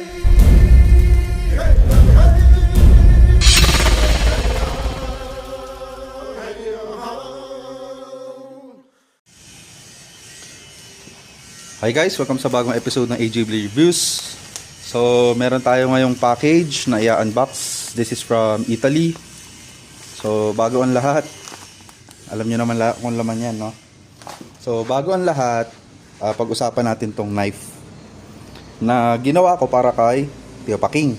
Hi guys, welcome sa bagong episode ng AJB Reviews. So, meron tayo ngayong package na i-unbox. This is from Italy. So, bago ang lahat, alam nyo naman kung laman yan, no? So, bago ang lahat, pag-usapan natin tong knife na ginawa ko para kay Tio Paking.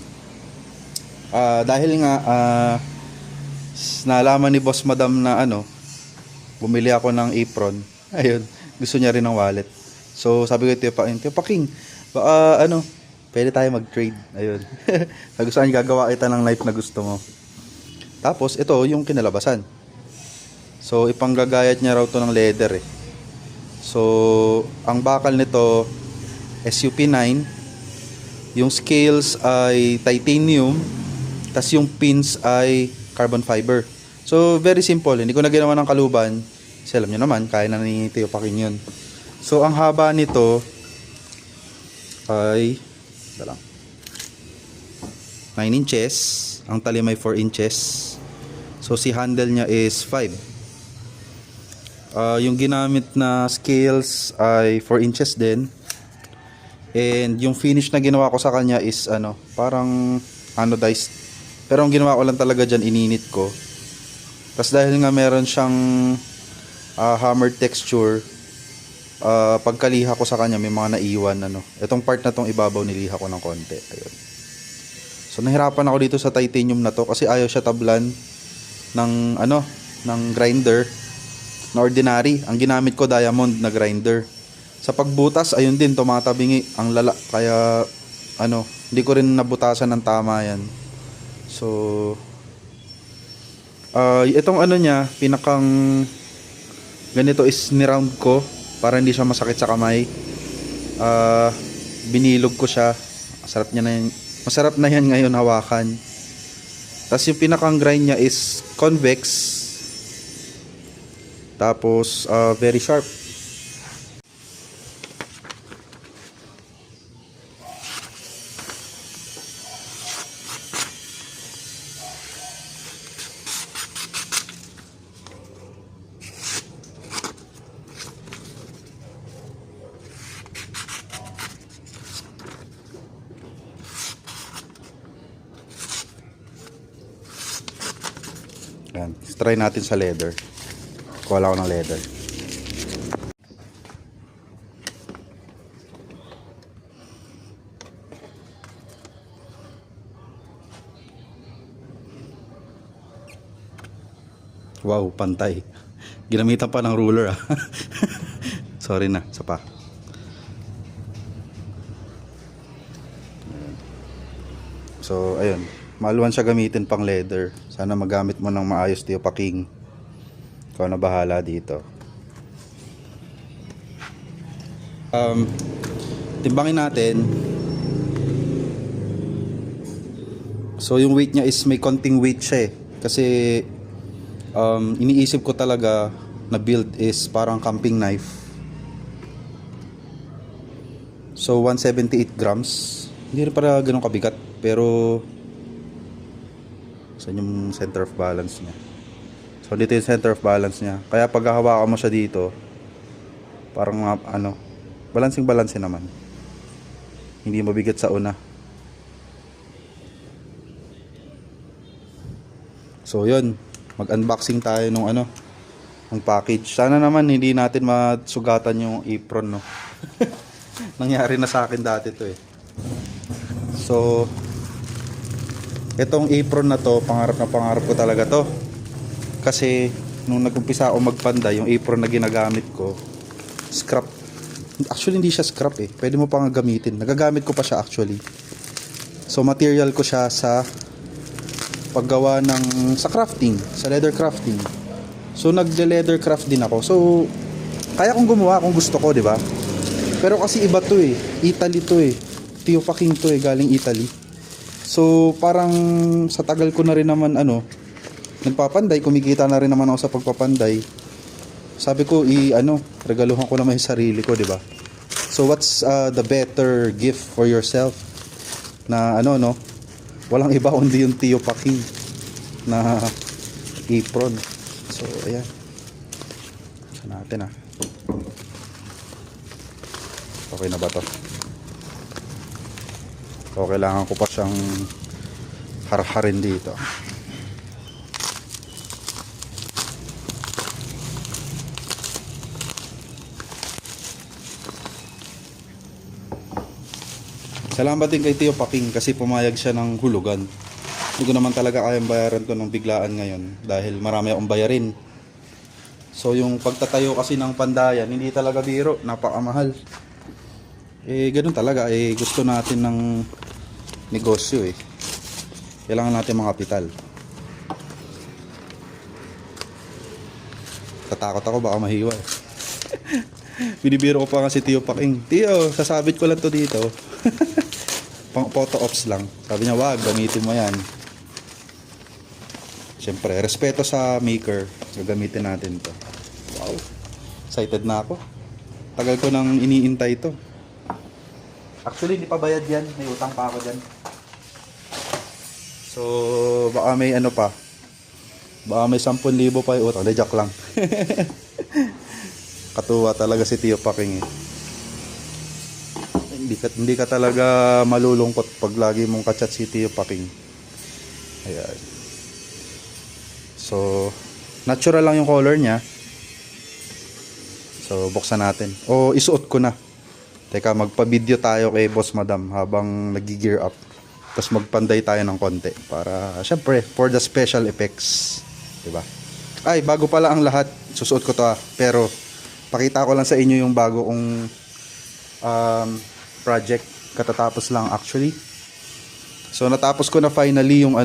Dahil nga, nalaman ni Boss Madam na bumili ako ng apron. Ayun, gusto niya rin ng wallet. So, sabi ko Tio Paking, baka pwede tayo mag-trade. Ayun. Sabi ko saan gagawa kita ng knife na gusto mo. Tapos, ito yung kinalabasan. So, ipanggagayat niya raw to ng leather eh. So, ang bakal nito, SUP9. Yung scales ay titanium. Tas yung pins ay carbon fiber. So, very simple. Hindi ko na ginawa ng kaluban. Kasi alam nyo naman, kaya na ni Tio Paking yun. So, ang haba nito ay 9 inches. Ang talim ay 4 inches. So, si handle niya is 5. Yung ginamit na scales ay 4 inches din. And yung finish na ginawa ko sa kanya is parang anodized. Pero ang ginawa ko lang talaga dyan, ininit ko. Tapos dahil nga meron siyang hammered texture, pagkaliha ko sa kanya may mga naiwan itong part na tong ibabaw niliha ko ng konti. Ayun. So nahirapan ako dito sa titanium na to kasi ayaw siya tablan ng ng grinder na ordinary. Ang ginamit ko diamond na grinder. Sa pagbutas ayun din tumatabingi ang lala kaya hindi ko rin nabutasan ng tama yan. So itong niya pinakang ganito is niround ko para hindi siya masakit sa kamay. Binilog ko siya. Masarap na yan ngayon hawakan. Tapos yung pinakang grind niya is convex. Tapos very sharp. Yan, try natin sa leather. Kuha lang ako ng leather. Wow, pantay. Ginamitan pa ng ruler Sorry na, isa pa. So, ayun. Maluwan siya gamitin pang leather. Sana magamit mo ng maayos, Tio Paking. Ikaw na bahala dito. Timbangin natin. So yung weight niya is may konting weight siya eh. Kasi iniisip ko talaga na build is parang camping knife. So 178 grams. Hindi rin para ganun kabigat. Pero saan yung center of balance niya? So dito yung center of balance niya. Kaya pag hahawakan mo siya dito, parang balancing naman. Hindi mabigat sa una. So yun, mag-unboxing tayo nung ng package. Sana naman hindi natin masugatan yung apron, no. Nangyari na sa akin dati to eh. So itong apron na to, pangarap ko talaga to. Kasi nung nag-umpisa ako magpanday, yung apron na ginagamit ko, scrap. Actually hindi siya scrap eh. Pwede mo pang gamitin. Nagagamit ko pa siya actually. So material ko siya sa paggawa sa crafting, sa leather crafting. So nag-leather craft din ako. So kaya kong gumawa kung gusto ko, di ba? Pero kasi iba to eh. Italy to eh. Tio Paking to eh, galing Italy. So parang sa tagal ko na rin naman nagpapanday, kumikita na rin naman ako sa pagpapanday. Sabi ko regaluhan ko naman yung sarili ko, di ba? So what's the better gift for yourself na ano, no, walang iba kundi yung Tio Paking na apron. So ayan, sa natin okay na ba to? So kailangan ko pa siyang harharin dito. Salamat din kay Tio Paking kasi pumayag siya ng hulugan. Hindi ko naman talaga kayang bayaran to ng biglaan ngayon dahil marami akong bayarin. So yung pagtatayo kasi ng pandayan, hindi talaga biro, napakamahal. Ganun talaga, gusto natin ng negosyo Kailangan natin mga kapital. Tatakot ako baka mahiwa Binibiro ko pa kasi Tio Paking, Tio, sasabit ko lang to dito. Pang photo ops lang. Sabi niya, wag, gamitin mo yan. Siyempre, respeto sa maker. Gagamitin natin to. Wow, excited na ako. Tagal ko nang iniintay to. Actually, hindi pa bayad yan. May utang pa ako dyan. So, baka may ano pa. Baka may 10,000 pa yung utang. Joke lang. Katuwa talaga si Tio Paking Hindi ka talaga malulungkot pag lagi mong kachat si Tio Paking. Ayan. So, natural lang yung color niya. So, buksan natin. O, isuot ko na. Teka, magpa-video tayo kay Boss Madam habang nag-gear up. Tapos magpanday tayo ng konti para, syempre, for the special effects. Diba? Ay, bago pala ang lahat. Susuot ko to Pero, pakita ko lang sa inyo yung bago kong project. Katatapos lang actually. So, natapos ko na finally yung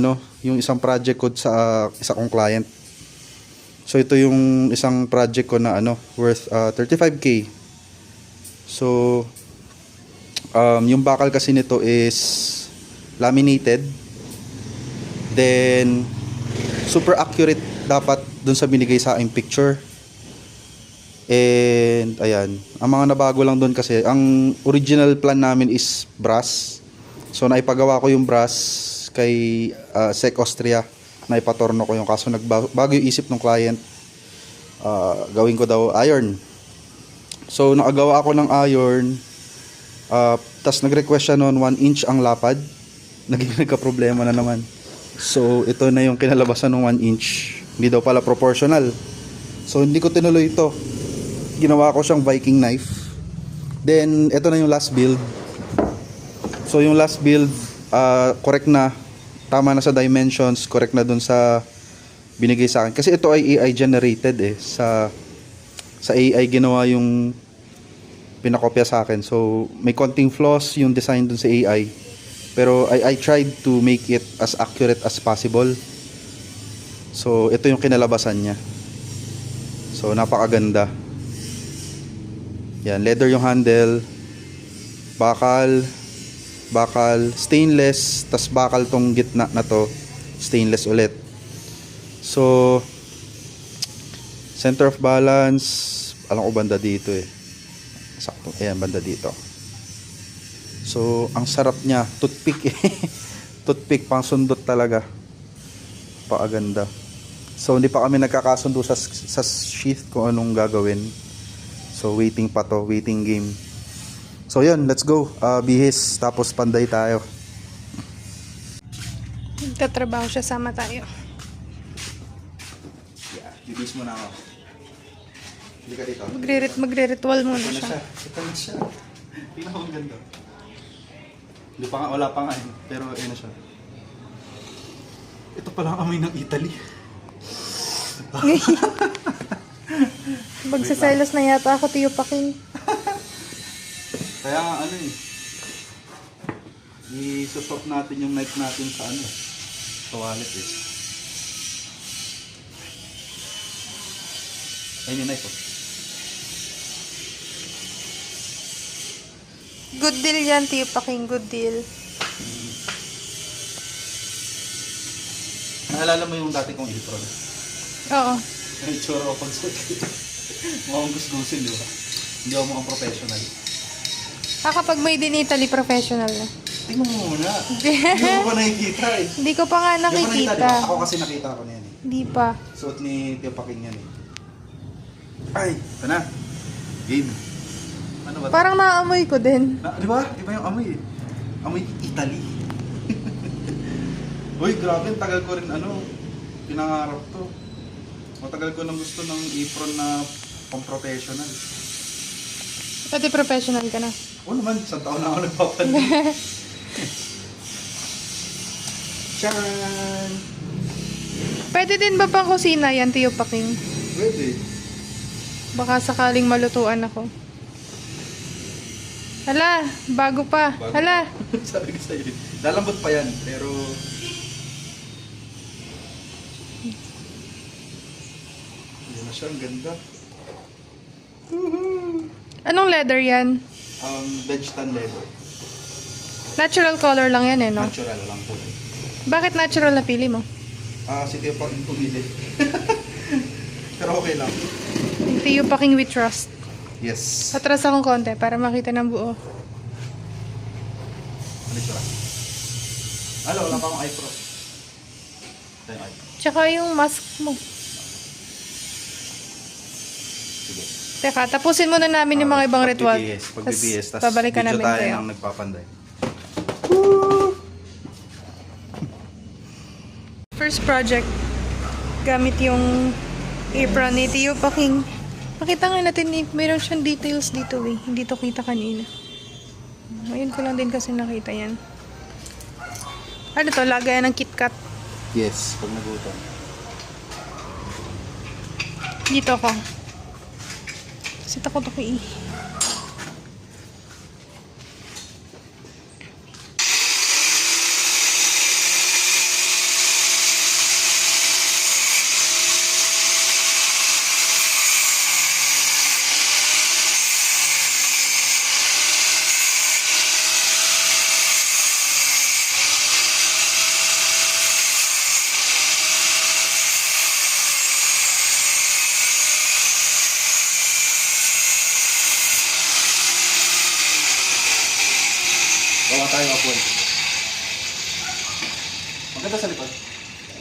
yung isang project ko sa isa kong client. So, ito yung isang project ko na worth 35K. So, yung bakal kasi nito is laminated. Then, super accurate dapat dun sa binigay sa aking picture. And, ayan. Ang mga nabago lang dun kasi, ang original plan namin is brass. So, naipagawa ko yung brass kay Sec Austria. Naipatorno ko yung kaso nagbago yung isip ng client. Gawin ko daw iron. So, nakagawa ako ng iron. Tas nag-request siya noon 1 inch ang lapad. Naging nagka-problema na naman. So, ito na yung kinalabasan ng 1 inch. Hindi daw pala proportional. So, hindi ko tinuloy ito. Ginawa ko siyang Viking knife. Then, ito na yung last build. So, yung last build, correct na. Tama na sa dimensions. Correct na dun sa binigay sa akin. Kasi ito ay AI generated Sa AI ginawa yung pinakopya sa akin. So, may konting flaws yung design dun sa AI. Pero I tried to make it as accurate as possible. So, ito yung kinalabasan niya. So, napakaganda. Yan, leather yung handle. Bakal, stainless, tas bakal tong gitna na to, stainless ulit. So, center of balance, alam ko banda dito sakto, ayan, banda dito. So, ang sarap niya, toothpick toothpick, pang sundot talaga. Paaganda. So, hindi pa kami nagkakasundo sa sheath kung anong gagawin. So, waiting pa to, waiting game. So, yun, let's go. Bihis, tapos panday tayo. Nagtatrabaho siya, sama tayo. Yeah, bihis mo na ako. Hindi ka dito. Magre-ritual muna Ito na siya. siya. Ito na siya. Tingnan ko ang ganda. Hindi pa nga, wala pa nga pero ayun na siya. Ito pala ang amoy ng Italy. Magsaselos na yata ako, Tio Paking. Kaya nga i-swap natin yung knife natin sa sa wallet Ayun yung knife Good deal yan, Tio Paking. Good deal. Naalala mo yung dati kong apron? Oo. May tsura ko pag mukhang gusgusin, di ba? Hindi ako mukhang professional. Kapag made in Italy, professional na. Tingnan mo muna. Hindi mo pa nakikita eh. Hindi ko pa nga Hindi mo pa nakikita. di ba? Ako kasi nakita ko na yan eh. Hindi pa. Suot ni Tio Paking yan eh. Ay, ito na. Game. Ano ba? Parang naamoy ko din. Di ba? Iba yung amoy eh. Amoy Italy. Uy, grabe. Ang tagal ko rin pinangarap to. Matagal ko nang gusto ng apron na pang-professional. Pati professional ka na. Oo naman, isang taon na ako nagpapalit. Charan! Pwede din ba pang kusina yan, Tio Paking? Pwede. Baka sakaling malutuan ako. Hala, bago pa. Bago. Hala. Sabi ko sa'yo, lalambot pa yan, pero... Yan na siya, ang ganda. Anong leather yan? Vegetan leather. Natural color lang yan eh, no? Natural lang po. Bakit natural na pili mo? Si Tio Paking pumili. Pero okay lang. Tio Paking we trust. Yes. Atras akong konti para makita ng buo. Ano ito? Wala pa akong eye pro. Tayo eye. Tsaka yung mask mo. Sige. Teka, tapusin muna namin yung mga ibang ritual. Pag-BBS, Tas babalikan video namin tayo kayo. ng nagpapanday. First project, gamit yung apron ni Tio Paking. Makita nga natin, mayroon siyang details dito eh. Hindi to kita kanina. Ngayon ko lang din kasi nakita yan. Ano to? Lagayan ng KitKat. Yes, pag nagutom. Dito ako. Kasi takot ako eh. Bawa tayo apoy. Maganda sa likod.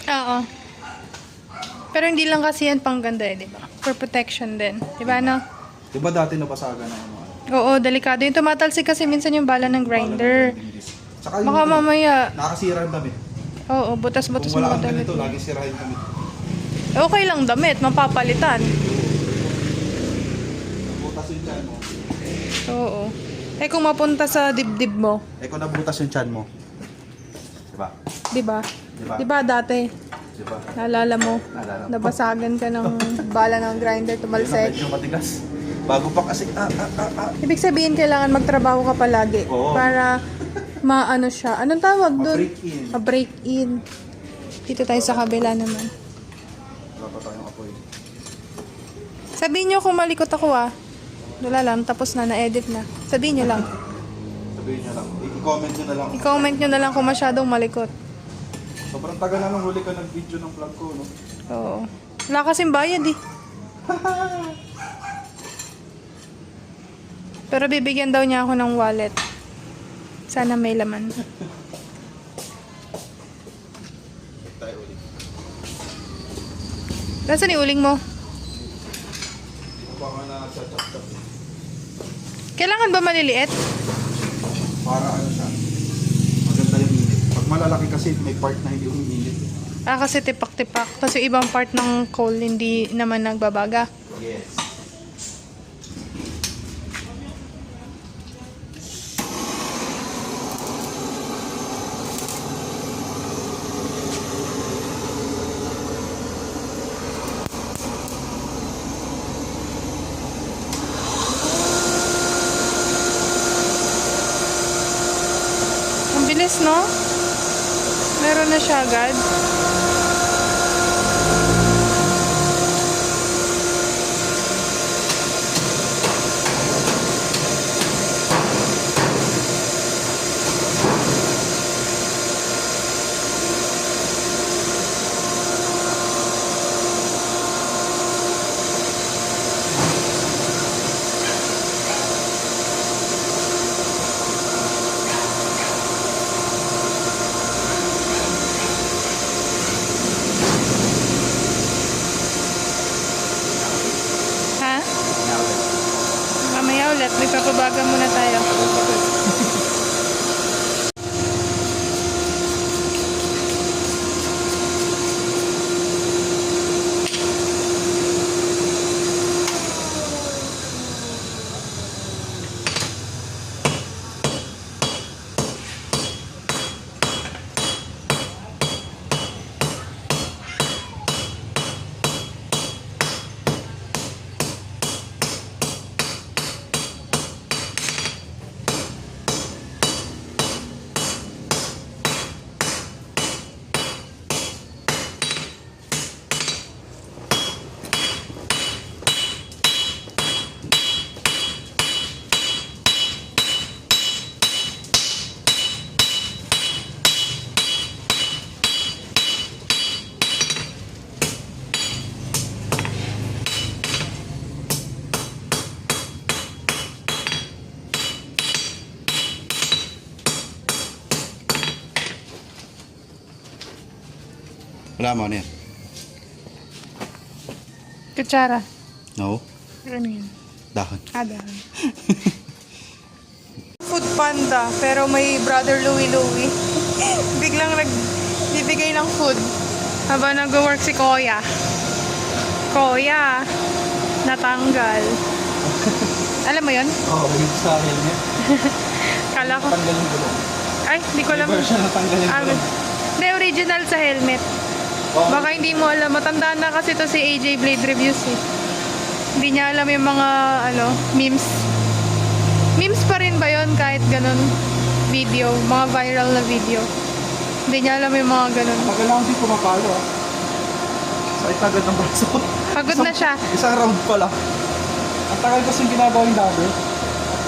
Oo. Pero hindi lang kasi yan pangganda eh, di ba? For protection din. Di ba, no? Diba dati nabasagan na ano? Oo, delikado. Yung tumatalsik kasi minsan yung bala ng grinder. Tsaka yung Baka mamaya, nakasira ang damit. oo, butas-butas Kung wala mga kang damit. ganito, lagi sira yung damit. Okay lang damit, mapapalitan. Nabutas yung tiyan mo. Oo. Eh kung mapunta sa dibdib mo, Kung nabutas yung tiyan mo. Diba? di ba? Diba? Di ba dati, Diba? naalala mo, Naalala ko. nabasagan ka ng bala ng grinder, Yun na, tumalsik. medyo matigas. Bago pa kasi, Ibig sabihin, kailangan magtrabaho ka palagi Oo. para maano siya. Anong tawag doon? Ma-break in. Ma-break in. Dito tayo sa kabila naman. Wala pa tayong apoy. Sabihin nyo kung malikot ako Wala lang, tapos na, na-edit na. Sabihin nyo lang. Sabihin nyo lang. I-comment nyo na lang. I-comment nyo na lang kung masyadong malikot. Sobrang tagal na nung huli ka nag-video ng vlog ko, no? Oo. Wala kasing bayad eh. Pero bibigyan daw niya ako ng wallet. Sana may laman. Tayo ulit. Nasaan yung uling mo? Hindi ko pa nga na-chat-chat. Kailangan ba maliliit? Para ano siya. Maganda yung init. Pag malalaki kasi may part na hindi umiinit. Kasi tipak-tipak. Kasi ibang part ng coal hindi naman nagbabaga. Yes. Ang bilis, no? Meron na siya agad. Tawagan muna tayo. Wala mo, ano yan? Kutsara. No? Ano yan? Dahon. Ada. Food Panda, pero may Brother Louie Louie. Biglang nagbibigay ng food habang nag-work si Koya. Koya, natanggal. Alam mo yun? Oo, oh, sa akin eh. Kala ko. Tanggal yung gulong. Ay, hindi ko alam. May version na tanggal yung gulong. Hindi, original sa helmet. Oo. Baka hindi mo alam. Matanda na kasi to si AJ Blade Reviews eh. Hindi niya alam yung mga memes. Memes pa rin ba yun kahit ganun video? Mga viral na video. Hindi niya alam yung mga ganun. Tagal lang hindi pumapalo ah. Sa itagad ng braso. Pagod na siya. Isang round pa lang. Ang tagal kasi ginagawa yung dagger.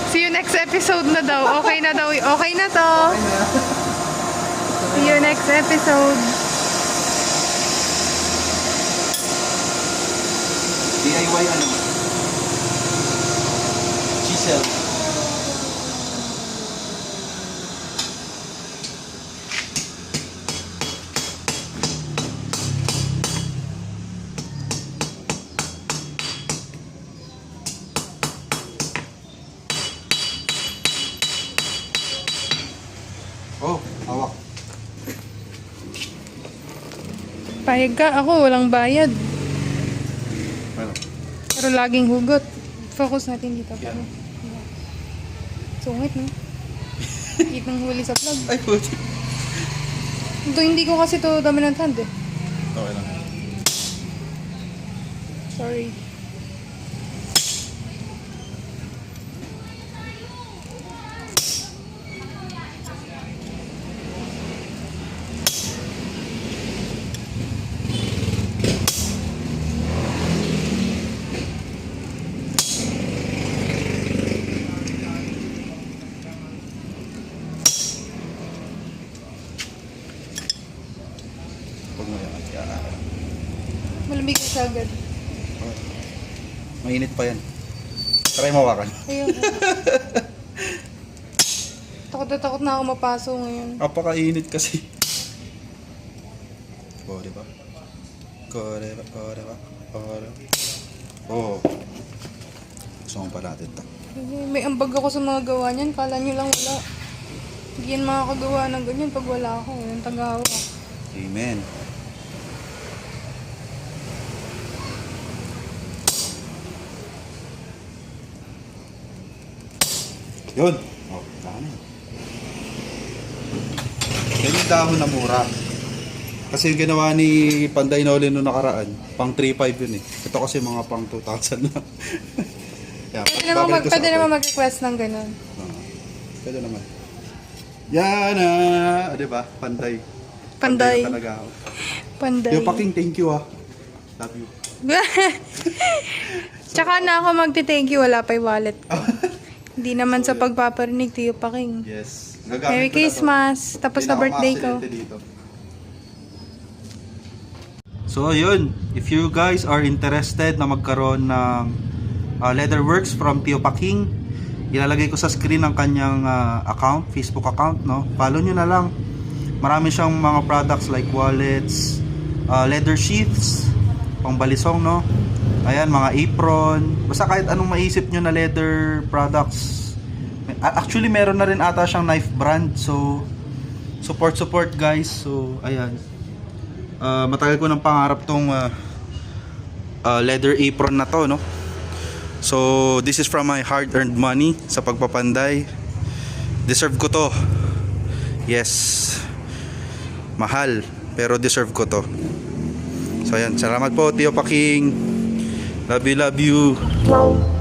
See you next episode na daw. Okay na daw. Okay na to. See you next episode. DIY ano? Chisel. Oh, hawak. Payag ka. Ako, walang bayad. Ano? Pero laging hugot. Focus natin dito. Yan. Sungit, no? Hit ng huli sa vlog. Ay, puti. Ito, hindi ko kasi to dominant hand eh. Okay lang. Sorry. Huwag mo yan. Yan. Malamig siya agad. Mainit pa yan. Try mo hawakan. Ayun. Takot na takot na ako mapaso ngayon. Apaka-init kasi. Oh, diba? Oh, diba? Oh, diba? Oh, diba? Oh. Gusto mo pa natin ito. May ambag ako sa mga gawa niyan. Kala nyo lang wala. Hindi yan makakagawa ng ganyan pag wala ako. Yung tagawa. Amen. Yun. Oh, dami. Yan yung dahon na mura. Kasi yung ginawa ni Panday Nolin noong nakaraan, pang 3.5 yun eh. Ito kasi mga pang 2,000 lang. Yan, babalik ko sa Pwede apoy. naman mag-request ng ganun. Pwede naman. Yan di ba? Panday. Panday. na talaga ako. Panday. Yo, Paking, thank you ah. Love you. Tsaka na ako magti-thank you. Wala pa yung wallet ko. Hindi naman sa pagpaparinig to you, Paking. Yes. Merry Christmas. Tapos na birthday ko. So ayun, if you guys are interested na magkaroon ng Leatherworks from Tio Paking, ilalagay ko sa screen ang kanyang account, Facebook account, no? Follow nyo na lang. Marami siyang mga products like wallets, leather sheaths, pangbalisong, no? Ayan, mga apron, basta kahit anong maisip nyo na leather products, Actually, meron na rin ata siyang knife brand. So, support guys. So, ayan. Matagal ko ng pangarap tong leather apron na to, no? So, this is from my hard-earned money sa pagpapanday. Deserve ko to. Yes. Mahal, pero deserve ko to. So, ayan. Salamat po, Tio Paking. Love you, love you. Wow.